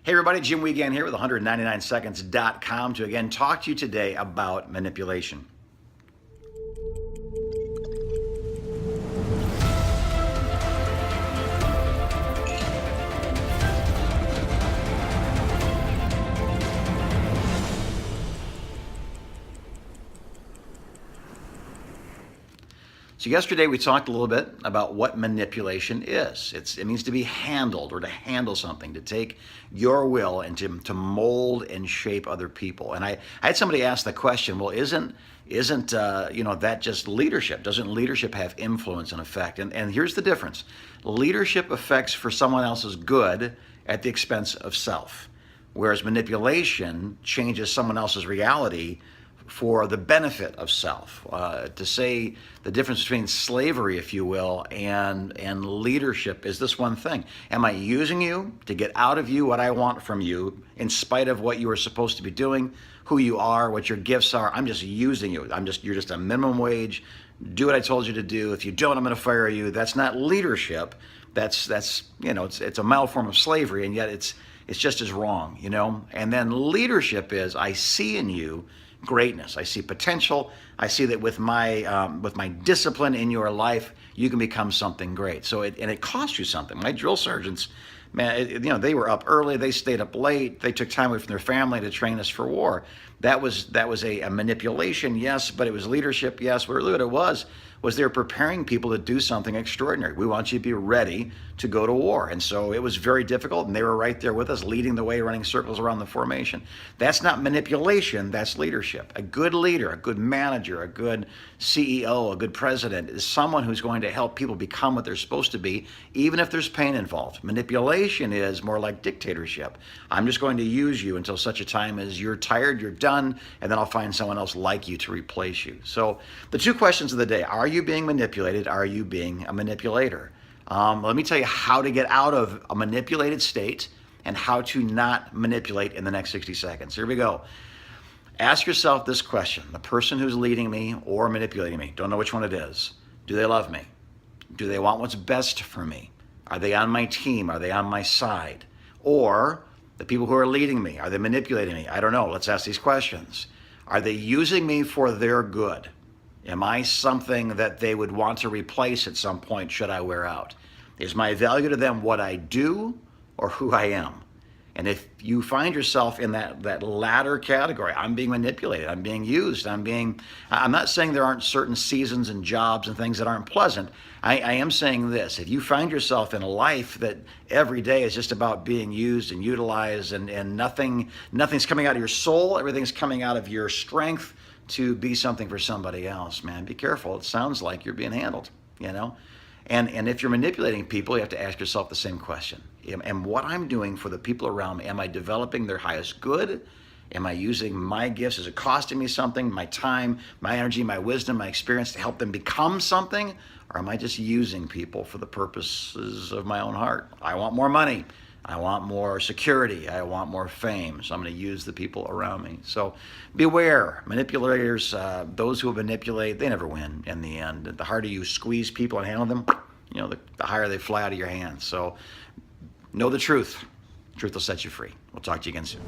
Hey everybody, Jim Wiegand here with 199seconds.com to again talk to you today about manipulation. So yesterday we talked a little bit about what manipulation is. It means to be handled or to handle something, to take your will and to mold and shape other people. And I had somebody ask the question, well, isn't that just leadership? Doesn't leadership have influence and effect? And here's the difference. Leadership affects for someone else's good at the expense of self, whereas manipulation changes someone else's reality for the benefit of self. To say the difference between slavery, if you will, and leadership is this one thing. Am I using you to get out of you what I want from you in spite of what you are supposed to be doing, who you are, what your gifts are? I'm just using you. You're just a minimum wage. Do what I told you to do. If you don't, I'm going to fire you. That's not leadership. That's it's a mild form of slavery, and yet it's just as wrong, And then leadership is, I see in you greatness. I see potential. I see that with my discipline in your life, you can become something great. So it costs you something. My drill sergeants, man, they were up early. They stayed up late. They took time away from their family to train us for war. That was a manipulation, yes, but it was leadership, yes. What it was they were preparing people to do something extraordinary. We want you to be ready to go to war. And so it was very difficult, and they were right there with us, leading the way, running circles around the formation. That's not manipulation, that's leadership. A good leader, a good manager, a good CEO, a good president is someone who's going to help people become what they're supposed to be, even if there's pain involved. Manipulation is more like dictatorship. I'm just going to use you until such a time as you're tired, you're done, and then I'll find someone else like you to replace you. So the two questions of the day: are you being manipulated? Are you being a manipulator? Let me tell you how to get out of a manipulated state and how to not manipulate in the next 60 seconds. Here we go. Ask yourself this question. The person who's leading me or manipulating me, don't know which one it is. Do they love me? Do they want what's best for me? Are they on my team? Are they on my side? Or the people who are leading me, are they manipulating me? I don't know. Let's ask these questions. Are they using me for their good? Am I something that they would want to replace at some point should I wear out? Is my value to them what I do or who I am? And if you find yourself in that latter category, I'm being manipulated, I'm being used, I'm not saying there aren't certain seasons and jobs and things that aren't pleasant. I am saying this: if you find yourself in a life that every day is just about being used and utilized and nothing's coming out of your soul, everything's coming out of your strength to be something for somebody else, man, be careful. It sounds like you're being handled, And if you're manipulating people, you have to ask yourself the same question. Am what I'm doing for the people around me, am I developing their highest good? Am I using my gifts? Is it costing me something, my time, my energy, my wisdom, my experience to help them become something? Or am I just using people for the purposes of my own heart? I want more money. I want more security. I want more fame. So I'm going to use the people around me. So beware. Manipulators, those who manipulate, they never win in the end. The harder you squeeze people and handle them, the higher they fly out of your hands. So know the truth. The truth will set you free. We'll talk to you again soon.